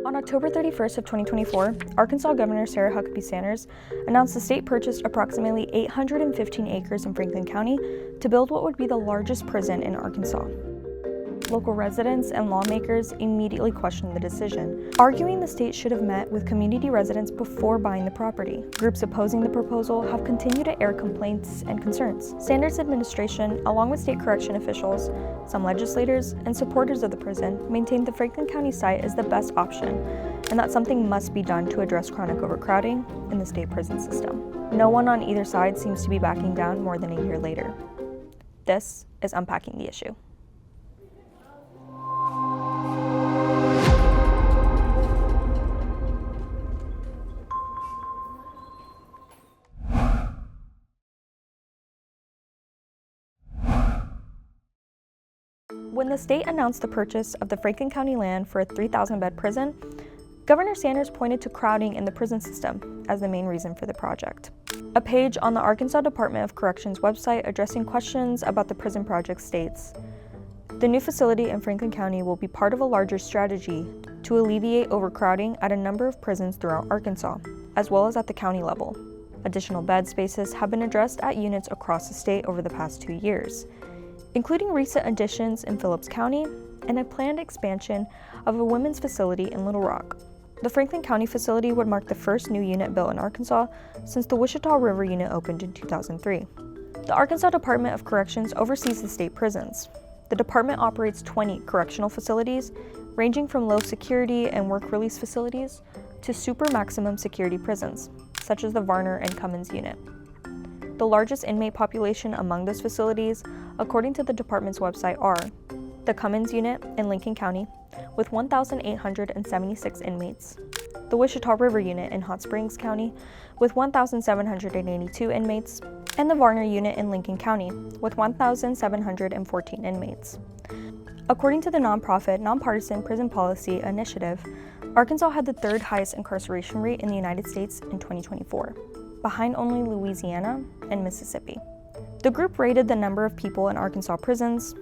On October 31st of 2024, Arkansas Governor Sarah Huckabee Sanders announced the state purchased approximately 815 acres in Franklin County to build what would be the largest prison in Arkansas. Local residents and lawmakers immediately questioned the decision, arguing the state should have met with community residents before buying the property. Groups opposing the proposal have continued to air complaints and concerns. Sanders' administration, along with state correction officials, some legislators, and supporters of the prison, maintained the Franklin County site is the best option, and that something must be done to address chronic overcrowding in the state prison system. No one on either side seems to be backing down more than a year later. This is Unpacking the Issue. When the state announced the purchase of the Franklin County land for a 3,000-bed prison, Governor Sanders pointed to crowding in the prison system as the main reason for the project. A page on the Arkansas Department of Corrections website addressing questions about the prison project states, "The new facility in Franklin County will be part of a larger strategy to alleviate overcrowding at a number of prisons throughout Arkansas, as well as at the county level. Additional bed spaces have been addressed at units across the state over the past 2 years, including recent additions in Phillips County and a planned expansion of a women's facility in Little Rock. The Franklin County facility would mark the first new unit built in Arkansas since the Wichita River unit opened in 2003. The Arkansas Department of Corrections oversees the state prisons. The department operates 20 correctional facilities, ranging from low security and work release facilities to super maximum security prisons, such as the Varner and Cummins unit. The largest inmate population among those facilities, according to the department's website, are the Cummins unit in Lincoln County, with 1,876 inmates, the Wichita River unit in Hot Springs County, with 1,782 inmates, and the Varner unit in Lincoln County, with 1,714 inmates. According to the nonprofit Nonpartisan Prison Policy Initiative, Arkansas had the third highest incarceration rate in the United States in 2024, behind only Louisiana and Mississippi. The group rated the number of people in Arkansas prisons,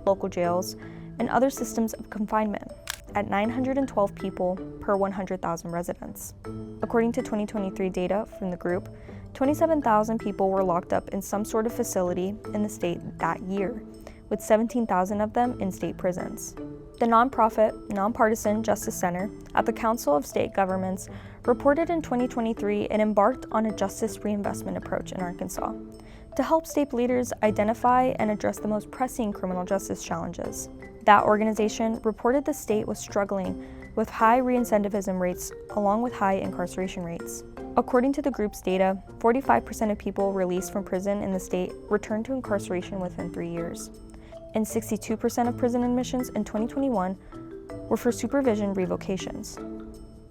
local jails, and other systems of confinement at 912 people per 100,000 residents. According to 2023 data from the group, 27,000 people were locked up in some sort of facility in the state that year, with 17,000 of them in state prisons. The nonprofit Nonpartisan Justice Center at the Council of State Governments reported in 2023 it embarked on a justice reinvestment approach in Arkansas to help state leaders identify and address the most pressing criminal justice challenges. That organization reported the state was struggling with high reincidivism rates along with high incarceration rates. According to the group's data, 45% of people released from prison in the state returned to incarceration within 3 years, and 62% of prison admissions in 2021 were for supervision revocations.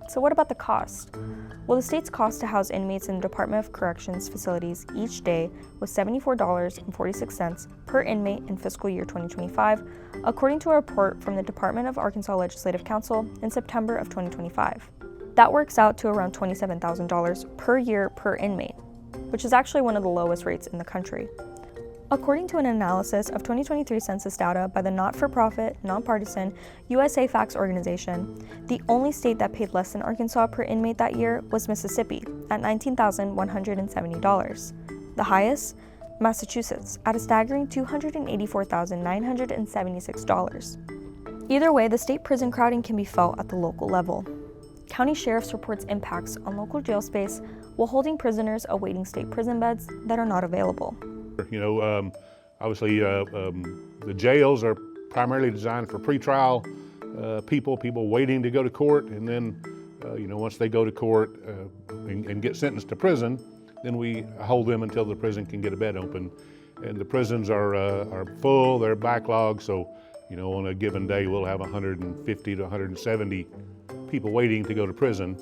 So what about the cost? Well, the state's cost to house inmates in the Department of Corrections facilities each day was $74.46 per inmate in fiscal year 2025, according to a report from the Department of Arkansas Legislative Council in September of 2025. That works out to around $27,000 per year per inmate, which is actually one of the lowest rates in the country. According to an analysis of 2023 census data by the not-for-profit, nonpartisan USA Facts organization, the only state that paid less than Arkansas per inmate that year was Mississippi at $19,170. The highest, Massachusetts, at a staggering $284,976. Either way, the state prison crowding can be felt at the local level. County sheriffs reports impacts on local jail space while holding prisoners awaiting state prison beds that are not available. Obviously, the jails are primarily designed for pretrial people waiting to go to court, and then, once they go to court and get sentenced to prison, then we hold them until the prison can get a bed open. And the prisons are full, they're backlogged, so, on a given day, we'll have 150 to 170 people waiting to go to prison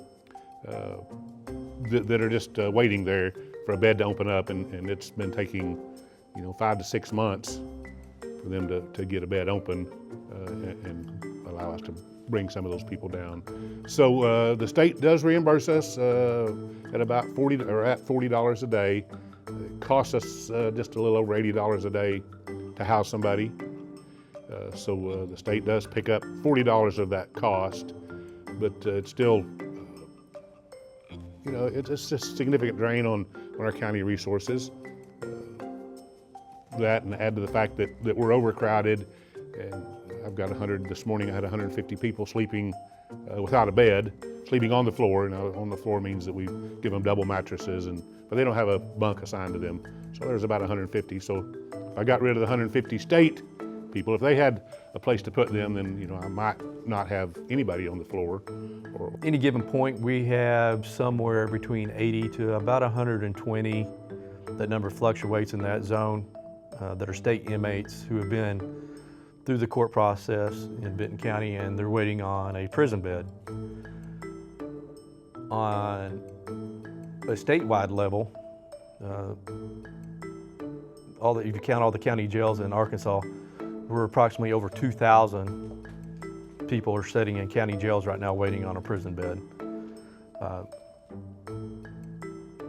that are just waiting there for a bed to open up, and it's been taking 5 to 6 months for them to get a bed open and allow us to bring some of those people down. So the state does reimburse us at about $40 a day. It costs us just a little over $80 a day to house somebody. So the state does pick up $40 of that cost. but it's still, it's just a significant drain on our county resources. That, and add to the fact that we're overcrowded, and I've got this morning I had 150 people sleeping without a bed, sleeping on the floor. On the floor means that we give them double mattresses, but they don't have a bunk assigned to them. So there's about 150. So if I got rid of the 150 state people, if they had a place to put them, then I might not have anybody on the floor. Any given point, we have somewhere between 80 to about 120. That number fluctuates in that zone. That are state inmates who have been through the court process in Benton County, and they're waiting on a prison bed. On a statewide level, if you count all the county jails in Arkansas, we're approximately over 2,000 people are sitting in county jails right now waiting on a prison bed.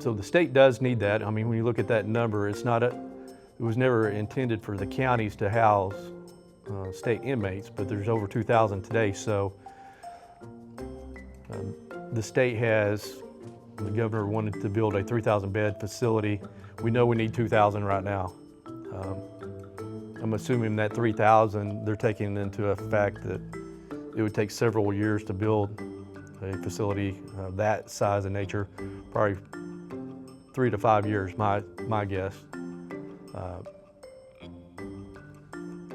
So the state does need that. I mean, when you look at that number, it was never intended for the counties to house state inmates, but there's over 2,000 today. So the state the governor wanted to build a 3,000 bed facility. We know we need 2,000 right now. I'm assuming that 3,000, they're taking into effect that it would take several years to build a facility of that size and nature, probably 3 to 5 years, my guess.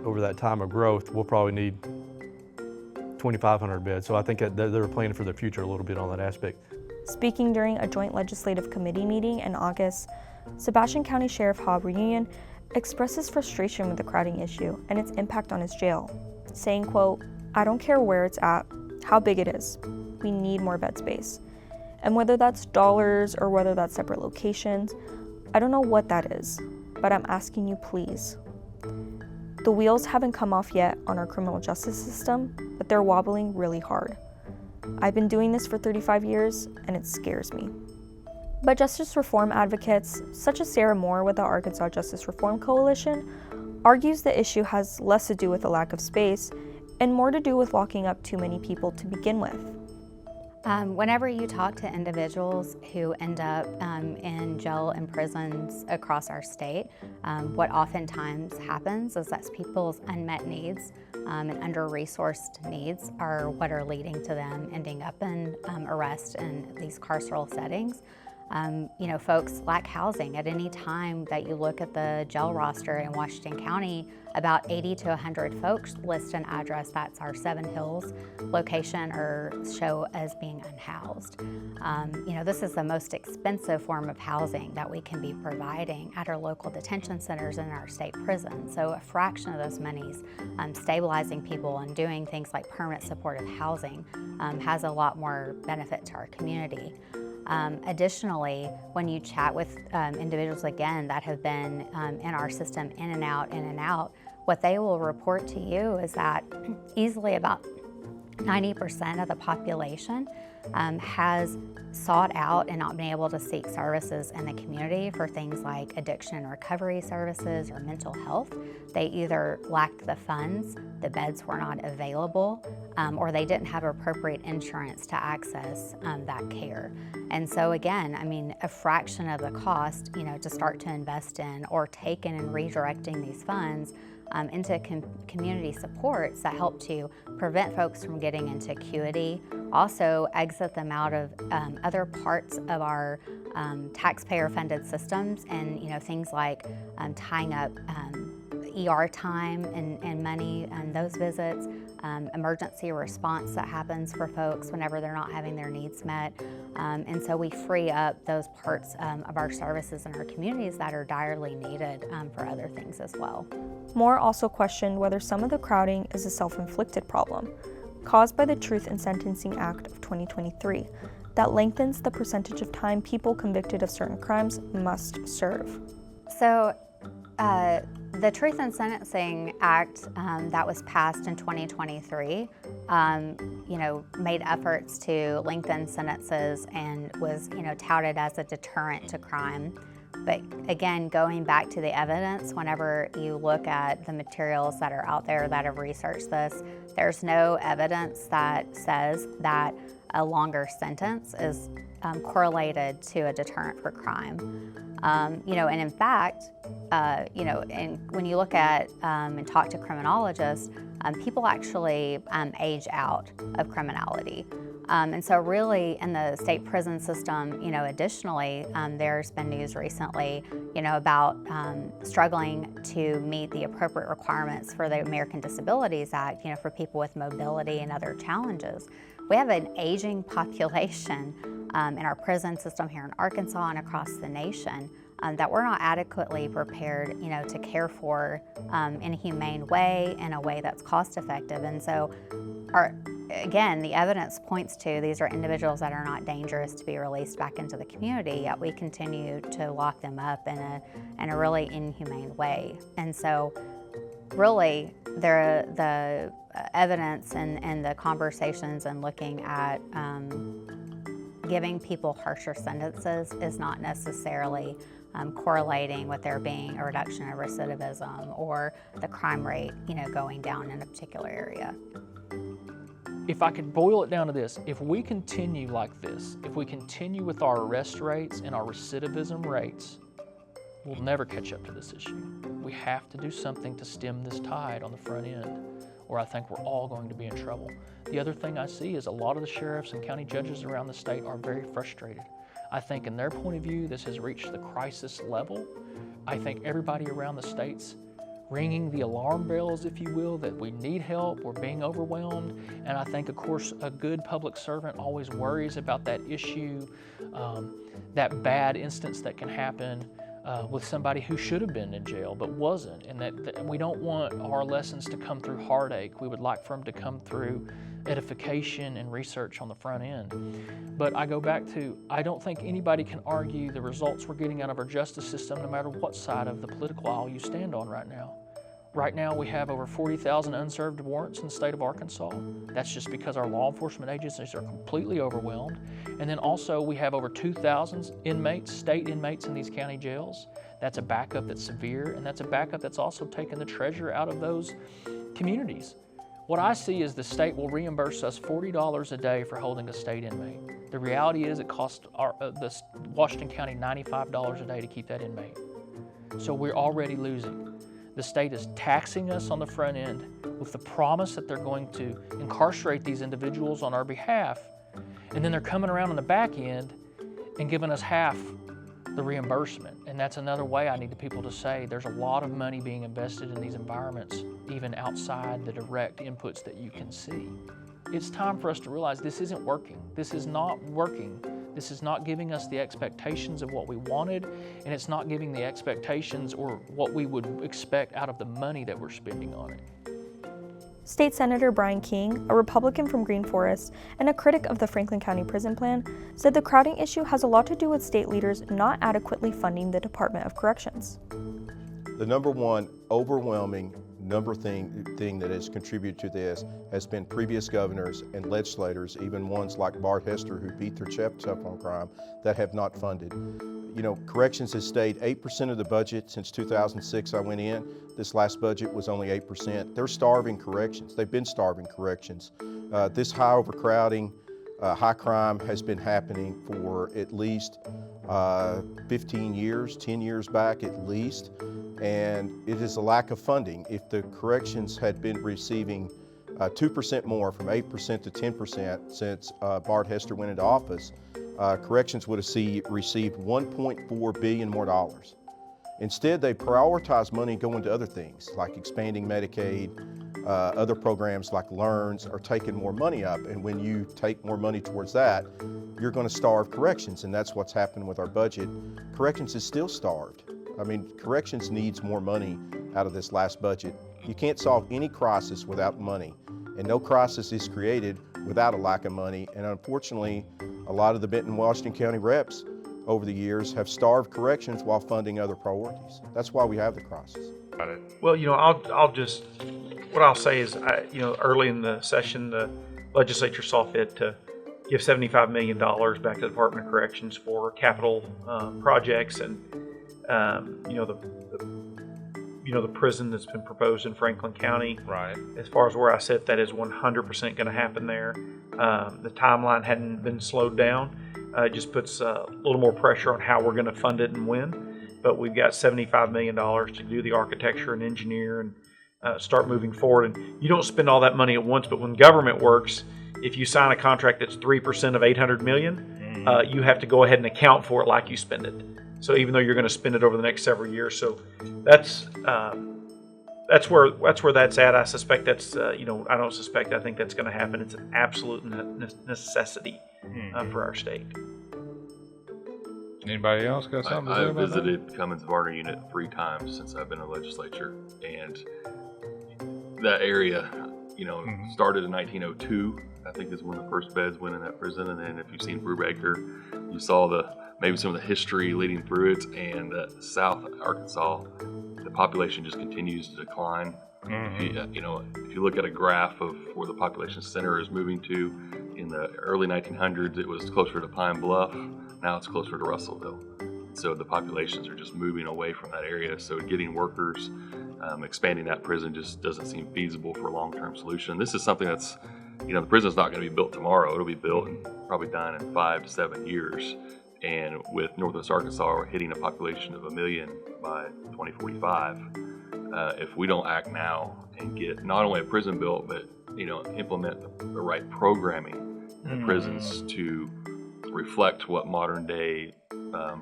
Over that time of growth, we'll probably need 2,500 beds. So I think that they're planning for the future a little bit on that aspect. Speaking during a joint legislative committee meeting in August, Sebastian County Sheriff Hob Reunion expresses frustration with the crowding issue and its impact on his jail, saying, quote, "I don't care where it's at, how big it is. We need more bed space. And whether that's dollars or whether that's separate locations, I don't know what that is, but I'm asking you please. The wheels haven't come off yet on our criminal justice system, but they're wobbling really hard. I've been doing this for 35 years, and it scares me." But justice reform advocates, such as Sarah Moore with the Arkansas Justice Reform Coalition, argues the issue has less to do with a lack of space and more to do with locking up too many people to begin with. Whenever you talk to individuals who end up in jail and prisons across our state, what oftentimes happens is that people's unmet needs and under-resourced needs are what are leading to them ending up in arrest in these carceral settings. Folks lack housing. At any time that you look at the jail roster in Washington County, about 80 to 100 folks list an address that's our Seven Hills location or show as being unhoused. This is the most expensive form of housing that we can be providing at our local detention centers and our state prisons. So a fraction of those monies stabilizing people and doing things like permanent supportive housing has a lot more benefit to our community. Additionally, when you chat with individuals, again, that have been in our system in and out, what they will report to you is that easily about 90% of the population has sought out and not been able to seek services in the community for things like addiction and recovery services or mental health. They either lacked the funds, the beds were not available, or they didn't have appropriate insurance to access that care. And so again, a fraction of the cost, to start to invest in or take in and redirecting these funds into community supports that help to prevent folks from getting into acuity, also exit them out of other parts of our taxpayer-funded systems, and things like tying up ER time and money and those visits, emergency response that happens for folks whenever they're not having their needs met. And so we free up those parts of our services in our communities that are direly needed for other things as well. Moore also questioned whether some of the crowding is a self-inflicted problem caused by the Truth in Sentencing Act of 2023 that lengthens the percentage of time people convicted of certain crimes must serve. So the Truth in Sentencing Act that was passed in 2023, made efforts to lengthen sentences and was, touted as a deterrent to crime. But again, going back to the evidence, whenever you look at the materials that are out there that have researched this, there's no evidence that says that a longer sentence is correlated to a deterrent for crime. And in fact, and when you look at and talk to criminologists, people actually age out of criminality. And so really in the state prison system, additionally, there's been news recently, about struggling to meet the appropriate requirements for the American Disabilities Act, for people with mobility and other challenges. We have an aging population in our prison system here in Arkansas and across the nation that we're not adequately prepared, to care for in a humane way, in a way that's cost effective. And so again, the evidence points to these are individuals that are not dangerous to be released back into the community, yet we continue to lock them up in a really inhumane way. And so really, the evidence and the conversations and looking at giving people harsher sentences is not necessarily correlating with there being a reduction of recidivism or the crime rate, going down in a particular area. If I could boil it down to this, if we continue like this, if we continue with our arrest rates and our recidivism rates, we'll never catch up to this issue. We have to do something to stem this tide on the front end, or I think we're all going to be in trouble. The other thing I see is a lot of the sheriffs and county judges around the state are very frustrated. I think in their point of view, this has reached the crisis level. I think everybody around the state's ringing the alarm bells, if you will, that we need help, we're being overwhelmed. And I think, of course, a good public servant always worries about that issue, that bad instance that can happen with somebody who should have been in jail but wasn't. And that we don't want our lessons to come through heartache. We would like for them to come through edification and research on the front end. But I go back to, I don't think anybody can argue the results we're getting out of our justice system no matter what side of the political aisle you stand on right now. Right now we have over 40,000 unserved warrants in the state of Arkansas. That's just because our law enforcement agencies are completely overwhelmed. And then also we have over 2,000 inmates, state inmates in these county jails. That's a backup that's severe, and that's a backup that's also taken the treasure out of those communities. What I see is the state will reimburse us $40 a day for holding a state inmate. The reality is it costs the Washington County $95 a day to keep that inmate. So we're already losing. The state is taxing us on the front end with the promise that they're going to incarcerate these individuals on our behalf, and then they're coming around on the back end and giving us half the reimbursement. And that's another way I need the people to say there's a lot of money being invested in these environments, even outside the direct inputs that you can see. It's time for us to realize this isn't working. This is not working. This is not giving us the expectations of what we wanted, and it's not giving the expectations or what we would expect out of the money that we're spending on it. State Senator Brian King, a Republican from Green Forest and a critic of the Franklin County Prison Plan, said the crowding issue has a lot to do with state leaders not adequately funding the Department of Corrections. The number one overwhelming thing that has contributed to this has been previous governors and legislators, even ones like Bart Hester who beat their chest up on crime, that have not funded. Corrections has stayed 8% of the budget since 2006 I went in. This last budget was only 8%. They're starving corrections. They've been starving corrections. This high overcrowding, high crime has been happening for at least 15 years, 10 years back at least, and it is a lack of funding. If the corrections had been receiving 2% more, from 8% to 10% since Bart Hester went into office, corrections would have received $1.4 billion more dollars. Instead, they prioritize money going to other things like expanding Medicaid, other programs like LEARNs are taking more money up, and when you take more money towards that, you're going to starve corrections, and that's what's happened with our budget. Corrections is still starved. I mean, corrections needs more money out of this last budget. You can't solve any crisis without money, and no crisis is created without a lack of money, and unfortunately, a lot of the Benton-Washington County reps over the years have starved corrections while funding other priorities. That's why we have the crisis. Well, what I'll say is, early in the session, the legislature saw fit to give $75 million back to the Department of Corrections for capital projects, and The prison that's been proposed in Franklin County. Right. As far as where I sit, that is 100% going to happen there. The timeline hadn't been slowed down. It just puts a little more pressure on how we're going to fund it and when. But we've got $75 million to do the architecture and engineer and start moving forward. And you don't spend all that money at once, but when government works, if you sign a contract that's 3% of $800 million, you have to go ahead and account for it like you spend it. So even though you're going to spend it over the next several years, so that's where that's at. I suspect that's I don't suspect. I think that's going to happen. It's an absolute necessity for our state. Anybody else got something to say I've about that? visited Cummins Varner Unit 3 times since I've been in the legislature, and that area, started in 1902. I think is when the first beds went in that prison, and then if you've seen Brubaker, you saw maybe some of the history leading through it. And South Arkansas, the population just continues to decline. If you look at a graph of where the population center is moving to, in the early 1900s, it was closer to Pine Bluff. Now it's closer to Russellville. So the populations are just moving away from that area. So getting workers, expanding that prison just doesn't seem feasible for a long-term solution. This is something that's, the prison's not going to be built tomorrow. It'll be built and probably done in 5 to 7 years. And with Northwest Arkansas, we're hitting a population of 1 million by 2045. If we don't act now and get not only a prison built, but implement the right programming in the prisons to reflect what modern day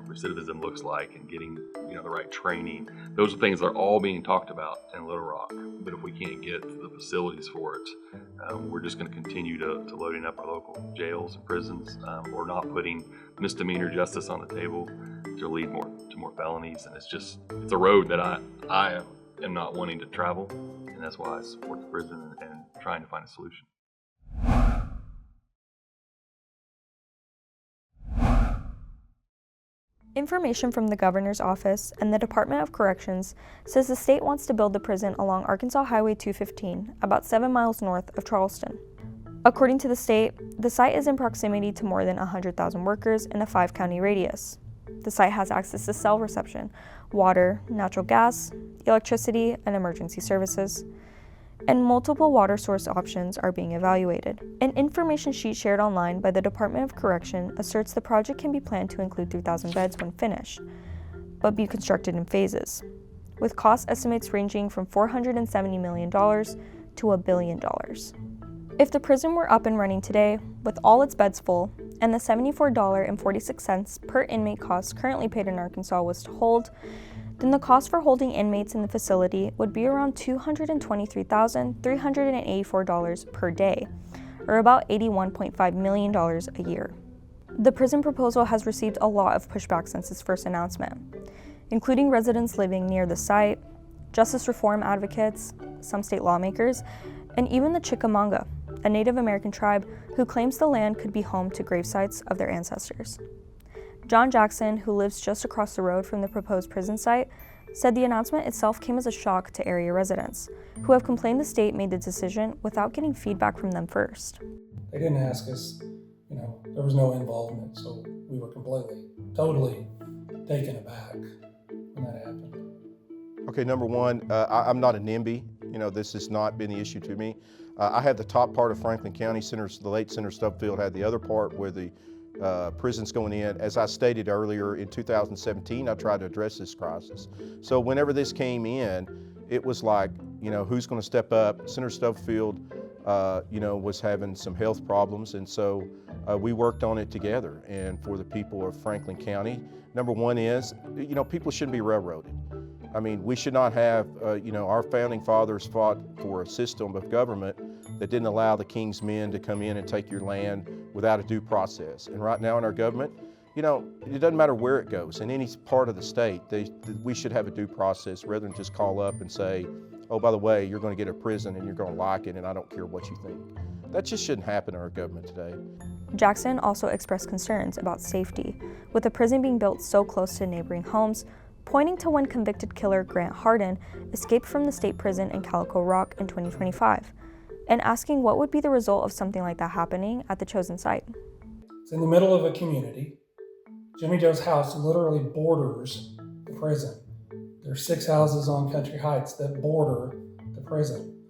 recidivism looks like, and getting the right training. Those are things that are all being talked about in Little Rock. But if we can't get the facilities for it, we're just going to continue to loading up our local jails and prisons. We're not putting misdemeanor justice on the table to lead to more felonies, and it's a road that I am not wanting to travel, and that's why I support the prison and trying to find a solution. Information from the governor's office and the Department of Corrections says the state wants to build the prison along Arkansas Highway 215, about 7 miles north of Charleston. According to the state, the site is in proximity to more than 100,000 workers in a 5-county radius. The site has access to cell reception, water, natural gas, electricity, and emergency services. And multiple water source options are being evaluated. An information sheet shared online by the Department of Correction asserts the project can be planned to include 3,000 beds when finished, but be constructed in phases, with cost estimates ranging from $470 million to $1 billion. If the prison were up and running today, with all its beds full, and the $74.46 per inmate cost currently paid in Arkansas was to hold, then the cost for holding inmates in the facility would be around $223,384 per day, or about $81.5 million a year. The prison proposal has received a lot of pushback since its first announcement, including residents living near the site, justice reform advocates, some state lawmakers, and even the Chickamauga, a Native American tribe who claims the land could be home to grave sites of their ancestors. John Jackson, who lives just across the road from the proposed prison site, said the announcement itself came as a shock to area residents, who have complained the state made the decision without getting feedback from them first. They didn't ask us, there was no involvement, so we were totally taken aback when that happened. Okay, number one, I'm not a NIMBY. This has not been the issue to me. I have the top part of Franklin County. The late Senator Stubbsfield had the other part where the prison's going in. As I stated earlier, in 2017, I tried to address this crisis. So whenever this came in, it was like, who's going to step up? Senator Stubbsfield, was having some health problems, and so we worked on it together. And for the people of Franklin County, number one is, people shouldn't be railroaded. I mean, we should not have, our founding fathers fought for a system of government that didn't allow the king's men to come in and take your land without a due process. And right now in our government, it doesn't matter where it goes. In any part of the state, we should have a due process rather than just call up and say, oh, by the way, you're going to get a prison and you're going to like it and I don't care what you think. That just shouldn't happen in our government today. Jackson also expressed concerns about safety, with the prison being built so close to neighboring homes, pointing to when convicted killer Grant Hardin escaped from the state prison in Calico Rock in 2025, and asking what would be the result of something like that happening at the chosen site. It's in the middle of a community. Jimmy Joe's house literally borders the prison. There's 6 houses on Country Heights that border the prison.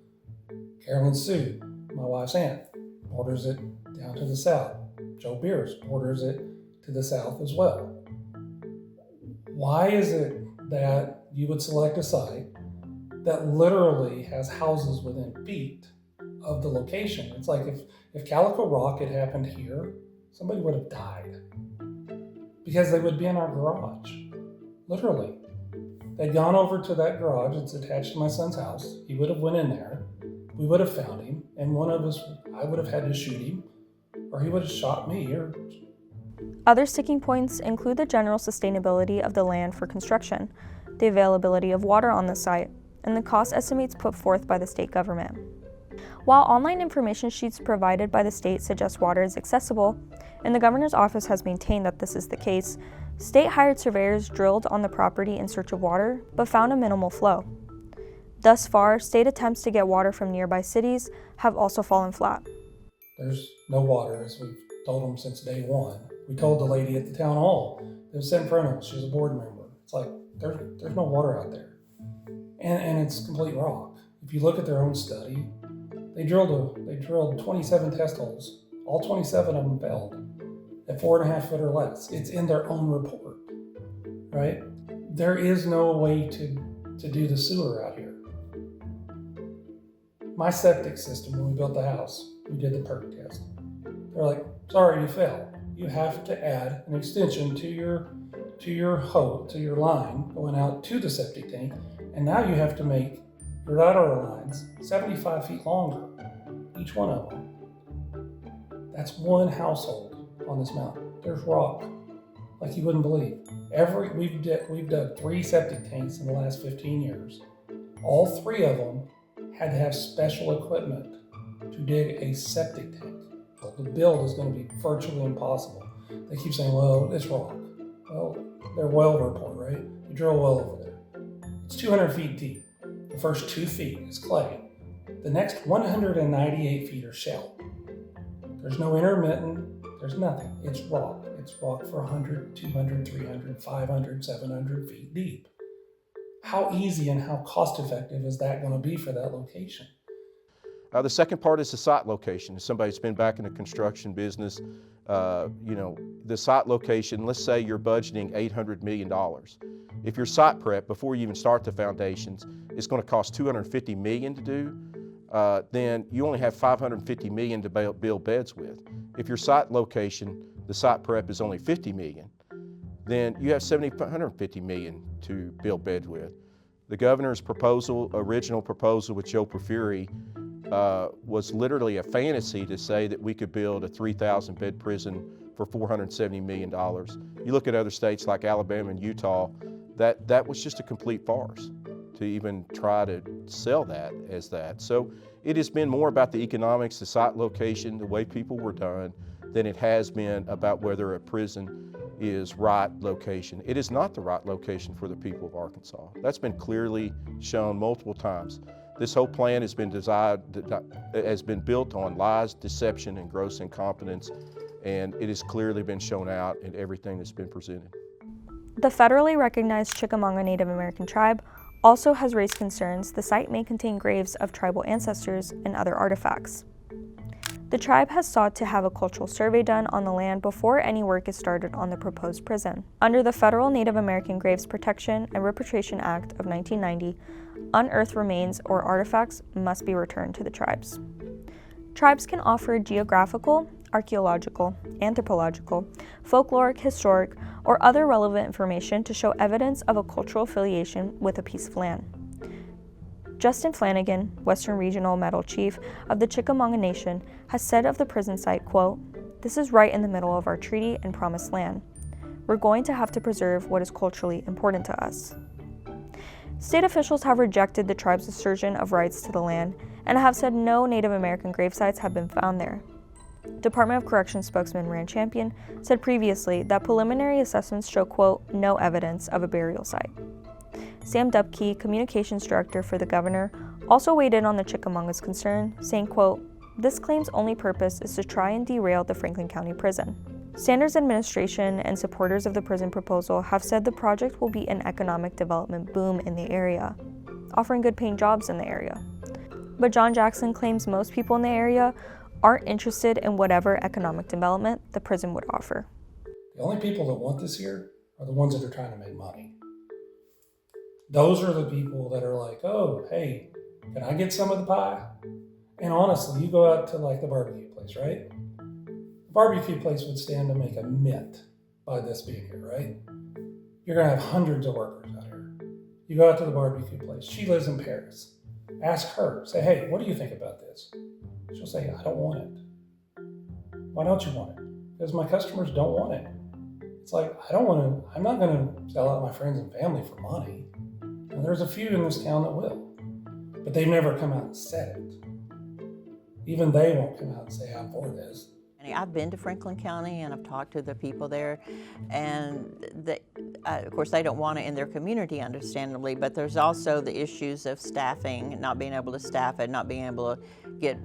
Carolyn Sue, my wife's aunt, borders it down to the south. Joe Beers borders it to the south as well. Why is it that you would select a site that literally has houses within feet of the location? It's like if Calico Rock had happened here, somebody would have died because they would be in our garage, literally. They'd gone over to that garage, it's attached to my son's house. He would have went in there, we would have found him, and one of us, I would have had to shoot him, or he would have shot me. Other sticking points include the general sustainability of the land for construction, the availability of water on the site, and the cost estimates put forth by the state government. While online information sheets provided by the state suggest water is accessible, and the governor's office has maintained that this is the case, state-hired surveyors drilled on the property in search of water, but found a minimal flow. Thus far, state attempts to get water from nearby cities have also fallen flat. There's no water, as we've told them since day one. We told the lady at the town hall that was sitting in front of us, she was a board member. It's like, there's no water out there. And it's complete rock. If you look at their own study, they drilled 27 test holes. All 27 of them failed at 4.5 foot or less. It's in their own report, right? There is no way to do the sewer out here. My septic system, when we built the house, we did the perk test. They're like, sorry, you failed. You have to add an extension to your hose, to your line going out to the septic tank, and now you have to make your lateral lines 75 feet longer, each one of them. That's one household on this mountain. There's rock, like you wouldn't believe. We've dug 3 septic tanks in the last 15 years. All 3 of them had to have special equipment to dig a septic tank. The build is going to be virtually impossible. They keep saying, well, it's rock. Well, their well report, right? You drill a well over there. It's 200 feet deep. The first 2 feet is clay. The next 198 feet are shell. There's no intermittent, there's nothing. It's rock. It's rock for 100, 200, 300, 500, 700 feet deep. How easy and how cost effective is that going to be for that location? The second part is the site location. As somebody that's been back in the construction business, the site location, let's say you're budgeting $800 million. If your site prep, before you even start the foundations, is going to cost $250 million to do, then you only have $550 million to build beds with. If your site location, the site prep is only $50 million, then you have $750 million to build beds with. The governor's original proposal with Joe Porfiry, was literally a fantasy to say that we could build a 3,000 bed prison for $470 million. You look at other states like Alabama and Utah, that was just a complete farce to even try to sell that as that. So it has been more about the economics, the site location, the way people were done, than it has been about whether a prison is right location. It is not the right location for the people of Arkansas. That's been clearly shown multiple times. This whole plan has been built on lies, deception, and gross incompetence, and it has clearly been shown out in everything that's been presented. The federally recognized Chickamauga Native American tribe also has raised concerns the site may contain graves of tribal ancestors and other artifacts. The tribe has sought to have a cultural survey done on the land before any work is started on the proposed prison. Under the Federal Native American Graves Protection and Repatriation Act of 1990, unearthed remains or artifacts must be returned to the tribes. Tribes can offer geographical, archaeological, anthropological, folkloric, historic, or other relevant information to show evidence of a cultural affiliation with a piece of land. Justin Flanagan, Western Regional Medal Chief of the Chickamauga Nation, has said of the prison site, quote, "This is right in the middle of our treaty and promised land. We're going to have to preserve what is culturally important to us." State officials have rejected the tribe's assertion of rights to the land and have said no Native American gravesites have been found there. Department of Corrections spokesman Rand Champion said previously that preliminary assessments show, quote, "no evidence of a burial site." Sam Dubke, communications director for the governor, also weighed in on the Chickamauga's concern, saying, quote, This claim's only purpose is to try and derail the Franklin County Prison. Sanders' administration and supporters of the prison proposal have said the project will be an economic development boom in the area, offering good-paying jobs in the area. But John Jackson claims most people in the area aren't interested in whatever economic development the prison would offer. The only people that want this here are the ones that are trying to make money. Those are the people that are like, oh, hey, can I get some of the pie? And honestly, you go out to like the barbecue place, right? The barbecue place would stand to make a mint by this being here, right? You're gonna have hundreds of workers out here. You go out to the barbecue place. She lives in Paris. Ask her, say, hey, what do you think about this? She'll say, I don't want it. Why don't you want it? Because my customers don't want it. It's like, I'm not gonna sell out my friends and family for money. And there's a few in this town that will, but they've never come out and said it. Even they won't come out and say, I'm for this. I've been to Franklin County and I've talked to the people there, and of course they don't want it in their community, understandably, but there's also the issues of staffing, not being able to staff it, not being able to get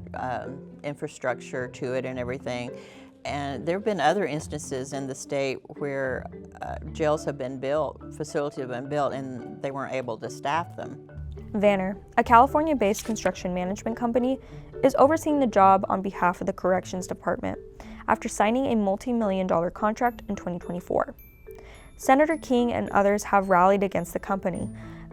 infrastructure to it and everything. And there have been other instances in the state where jails have been built, facilities have been built, and they weren't able to staff them. Vanner, a California-based construction management company, is overseeing the job on behalf of the Corrections Department after signing a multi-million-dollar contract in 2024. Senator King and others have rallied against the company,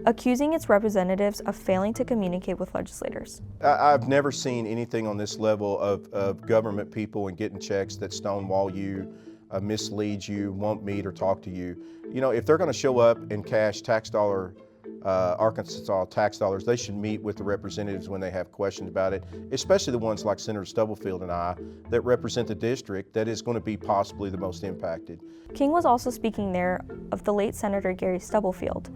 accusing its representatives of failing to communicate with legislators. I've never seen anything on this level of government people and getting checks that stonewall you, mislead you, won't meet or talk to you. You know, if they're going to show up and cash Arkansas tax dollars, they should meet with the representatives when they have questions about it, especially the ones like Senator Stubblefield and I that represent the district that is going to be possibly the most impacted. King was also speaking there of the late Senator Gary Stubblefield,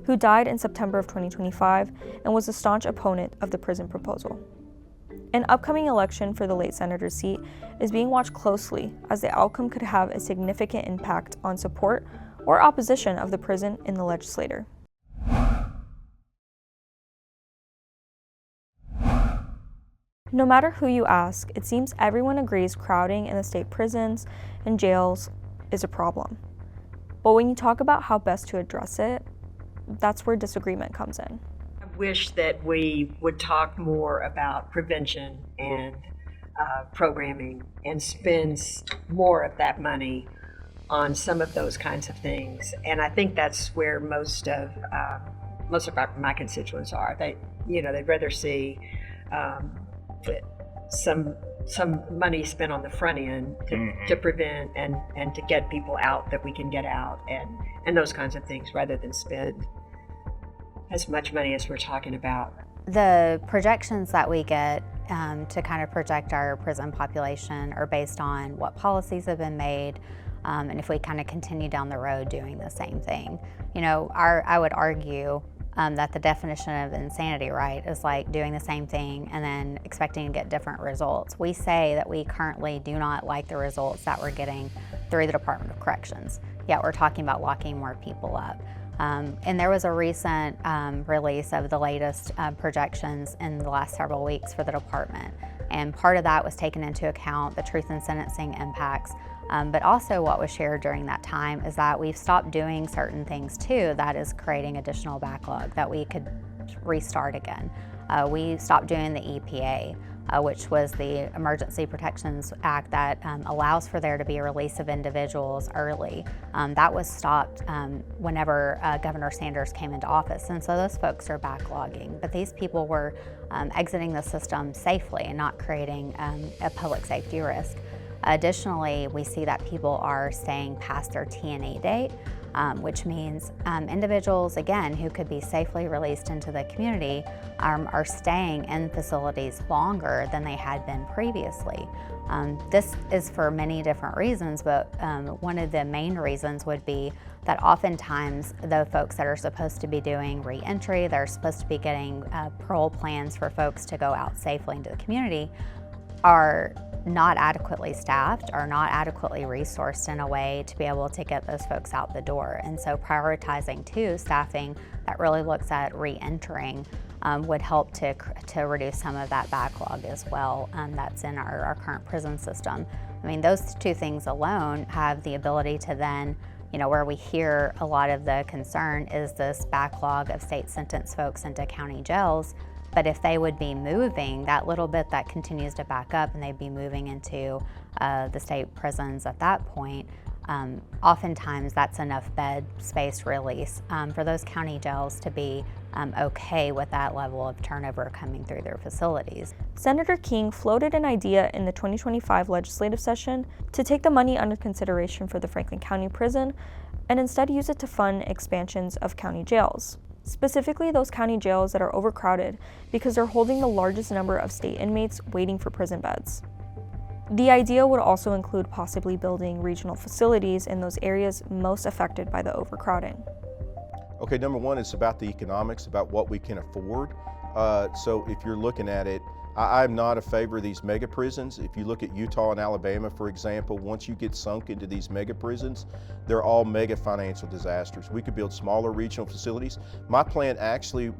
who died in September of 2025 and was a staunch opponent of the prison proposal. An upcoming election for the late senator's seat is being watched closely, as the outcome could have a significant impact on support or opposition of the prison in the legislature. No matter who you ask, it seems everyone agrees crowding in the state prisons and jails is a problem. But when you talk about how best to address it, that's where disagreement comes in. I wish that we would talk more about prevention and programming and spend more of that money on some of those kinds of things. And I think that's where most of my constituents are. They'd rather see some money spent on the front end to prevent and to get people out that we can get out and those kinds of things, rather than spend as much money as we're talking about. The projections that we get to kind of project our prison population are based on what policies have been made, and if we kind of continue down the road doing the same thing. You know, I would argue that the definition of insanity, right, is like doing the same thing and then expecting to get different results. We say that we currently do not like the results that we're getting through the Department of Corrections, yet we're talking about locking more people up. And there was a recent release of the latest projections in the last several weeks for the department. And part of that was taken into account the truth in sentencing impacts. But also what was shared during that time is that we've stopped doing certain things too that is creating additional backlog that we could restart again. We stopped doing the EPA, which was the Emergency Protections Act that allows for there to be a release of individuals early. That was stopped whenever Governor Sanders came into office, and so those folks are backlogging. But these people were exiting the system safely and not creating a public safety risk. Additionally, we see that people are staying past their T&E date, which means individuals, again, who could be safely released into the community are staying in facilities longer than they had been previously. This is for many different reasons, but one of the main reasons would be that oftentimes the folks that are supposed to be doing re-entry, they're supposed to be getting parole plans for folks to go out safely into the community, are not adequately staffed, are not adequately resourced in a way to be able to get those folks out the door. And so prioritizing too staffing that that really looks at re-entering would help to reduce some of that backlog as well that's in our current prison system. I mean, those two things alone have the ability to then, where we hear a lot of the concern is this backlog of state sentence folks into county jails. But if they would be moving, that little bit that continues to back up and they'd be moving into the state prisons at that point, oftentimes that's enough bed space release for those county jails to be okay with that level of turnover coming through their facilities. Senator King floated an idea in the 2025 legislative session to take the money under consideration for the Franklin County Prison and instead use it to fund expansions of county jails, specifically those county jails that are overcrowded because they're holding the largest number of state inmates waiting for prison beds. The idea would also include possibly building regional facilities in those areas most affected by the overcrowding. Okay, number one, it's about the economics, about what we can afford. So if you're looking at it, I'm not a favor of these mega prisons. If you look at Utah and Alabama, for example, once you get sunk into these mega prisons, they're all mega financial disasters. We could build smaller regional facilities. My plan actually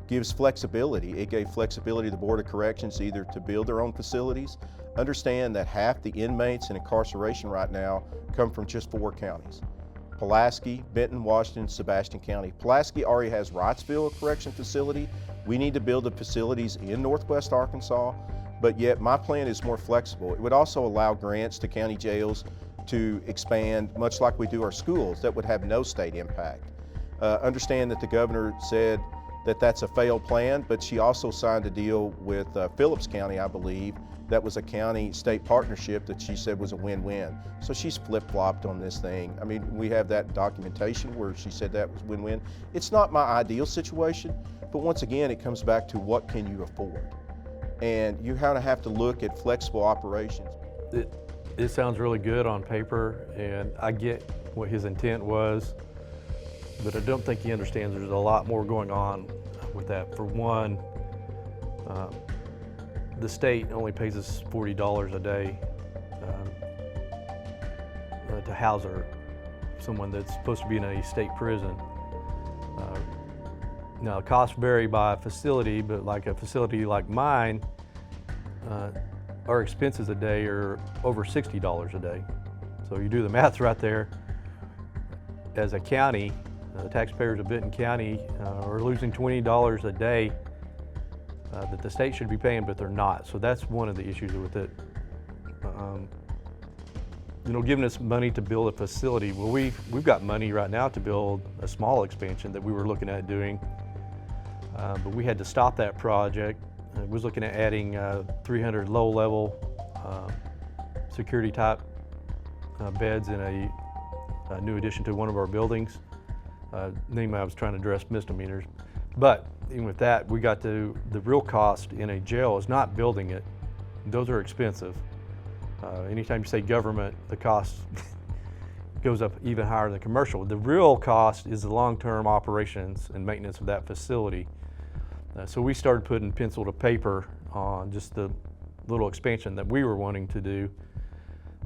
gives flexibility. It gave flexibility to the Board of Corrections either to build their own facilities. Understand that half the inmates in incarceration right now come from just 4 counties. Pulaski, Benton, Washington, Sebastian County. Pulaski already has Wrightsville Correction Facility. We need to build the facilities in Northwest Arkansas, but yet my plan is more flexible. It would also allow grants to county jails to expand, much like we do our schools, that would have no state impact. Understand that the governor said that that's a failed plan, but she also signed a deal with Phillips County, I believe, that was a county-state partnership that she said was a win-win. So she's flip-flopped on this thing. I mean, we have that documentation where she said that was win-win. It's not my ideal situation, but once again, it comes back to what can you afford? And you kind of have to look at flexible operations. It sounds really good on paper, and I get what his intent was, but I don't think he understands there's a lot more going on with that. For one, the state only pays us $40 a day to house someone that's supposed to be in a state prison. Now, costs vary by facility, but like a facility like mine, our expenses a day are over $60 a day. So you do the math right there. As a county, the taxpayers of Benton County are losing $20 a day that the state should be paying, but they're not. So that's one of the issues with it. Giving us money to build a facility. Well, we've got money right now to build a small expansion that we were looking at doing, but we had to stop that project. I was looking at adding 300 low-level security type beds in a new addition to one of our buildings. Namely, I was trying to address misdemeanors. But even with that, we got to the real cost in a jail is not building it. Those are expensive. Anytime you say government, the cost goes up even higher than commercial. The real cost is the long-term operations and maintenance of that facility. So we started putting pencil to paper on just the little expansion that we were wanting to do.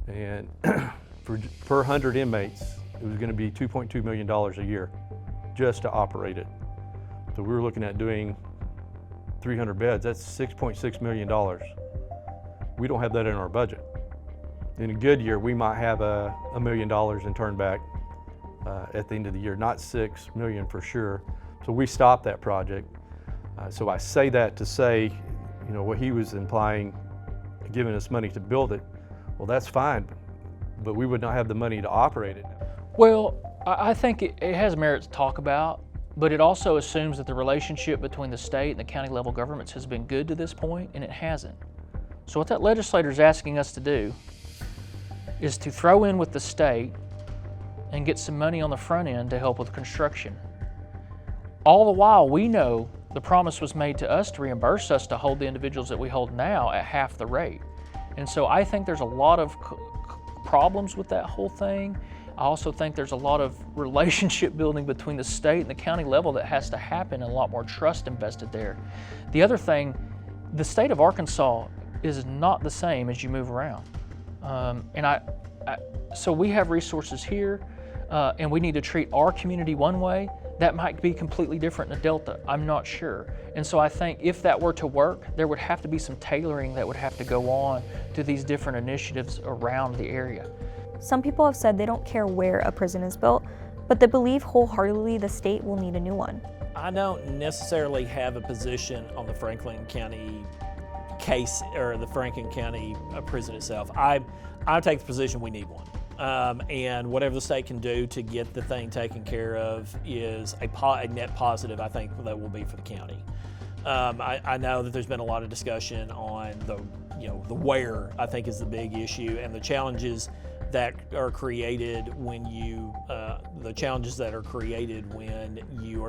And per 100 inmates, it was going to be $2.2 million a year just to operate it. So we were looking at doing 300 beds. That's $6.6 million. We don't have that in our budget. In a good year, we might have $1 million in turnback at the end of the year, not $6 million for sure. So we stopped that project. So I say that to say, what he was implying, giving us money to build it, well, that's fine, but we would not have the money to operate it. Well, I think it has merit to talk about, but it also assumes that the relationship between the state and the county level governments has been good to this point, and it hasn't. So what that legislator is asking us to do is to throw in with the state and get some money on the front end to help with construction. All the while, we know the promise was made to us to reimburse us to hold the individuals that we hold now at half the rate. And so I think there's a lot of problems with that whole thing. I also think there's a lot of relationship building between the state and the county level that has to happen, and a lot more trust invested there. The other thing, the state of Arkansas is not the same as you move around. So we have resources here, and we need to treat our community one way. That might be completely different in the Delta. I'm not sure. And so I think if that were to work, there would have to be some tailoring that would have to go on to these different initiatives around the area. Some people have said they don't care where a prison is built, but they believe wholeheartedly the state will need a new one. I don't necessarily have a position on the Franklin County case or the Franklin County prison itself. I take the position we need one. And whatever the state can do to get the thing taken care of is a net positive, I think, that will be for the county. I know that there's been a lot of discussion on the where, I think, is the big issue, and the challenges that are created when you are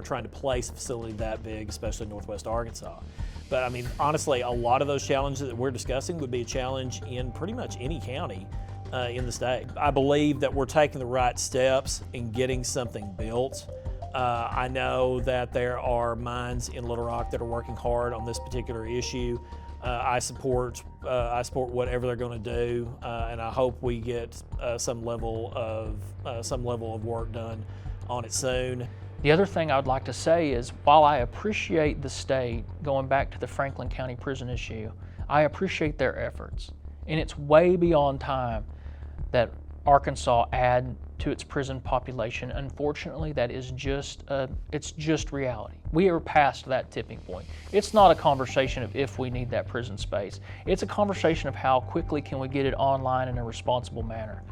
trying to place a facility that big, especially in Northwest Arkansas. But I mean, honestly, a lot of those challenges that we're discussing would be a challenge in pretty much any county in the state. I believe that we're taking the right steps in getting something built. I know that there are minds in Little Rock that are working hard on this particular issue. I support whatever they're going to do, and I hope we get some level of work done on it soon. The other thing I would like to say is, while I appreciate the state, going back to the Franklin County prison issue, I appreciate their efforts. And it's way beyond time that Arkansas add to its prison population. Unfortunately, that is it's just reality. We are past that tipping point. It's not a conversation of if we need that prison space. It's a conversation of how quickly can we get it online in a responsible manner.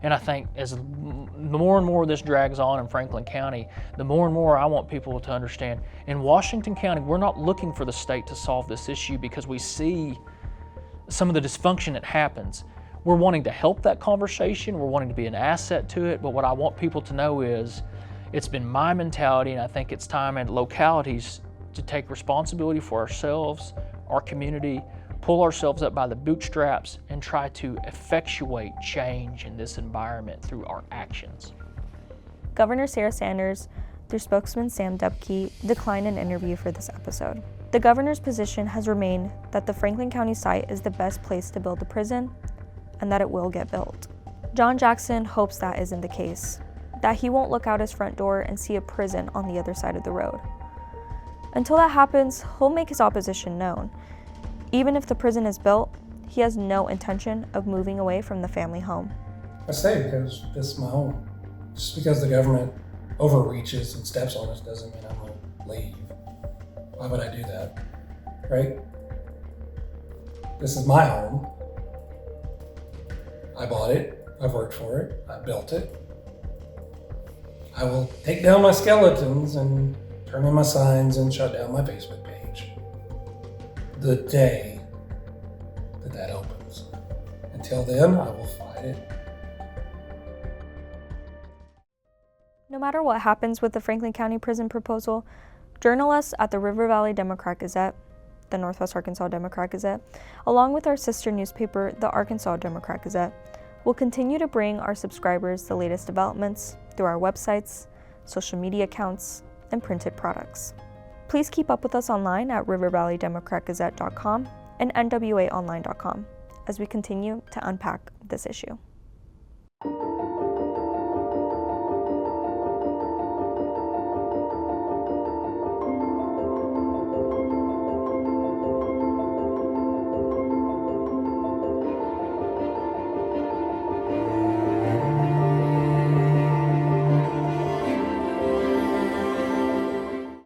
And I think as the more and more this drags on in Franklin County, the more and more I want people to understand, in Washington County, we're not looking for the state to solve this issue because we see some of the dysfunction that happens. We're wanting to help that conversation, we're wanting to be an asset to it, but what I want people to know is it's been my mentality, and I think it's time in localities to take responsibility for ourselves, our community, pull ourselves up by the bootstraps, and try to effectuate change in this environment through our actions. Governor Sarah Sanders, through spokesman Sam Dubke, declined an interview for this episode. The governor's position has remained that the Franklin County site is the best place to build the prison, and that it will get built. John Jackson hopes that isn't the case, that he won't look out his front door and see a prison on the other side of the road. Until that happens, he'll make his opposition known. Even if the prison is built, he has no intention of moving away from the family home. I say because this is my home. Just because the government overreaches and steps on us doesn't mean I'm going to leave. Why would I do that, right? This is my home. I bought it, I've worked for it, I built it. I will take down my skeletons and turn in my signs and shut down my Facebook page the day that opens. Until then, I will fight it. No matter what happens with the Franklin County prison proposal, journalists at the River Valley Democrat-Gazette, the Northwest Arkansas Democrat-Gazette, along with our sister newspaper, the Arkansas Democrat-Gazette, will continue to bring our subscribers the latest developments through our websites, social media accounts, and printed products. Please keep up with us online at rivervalleydemocratgazette.com and nwaonline.com as we continue to unpack this issue.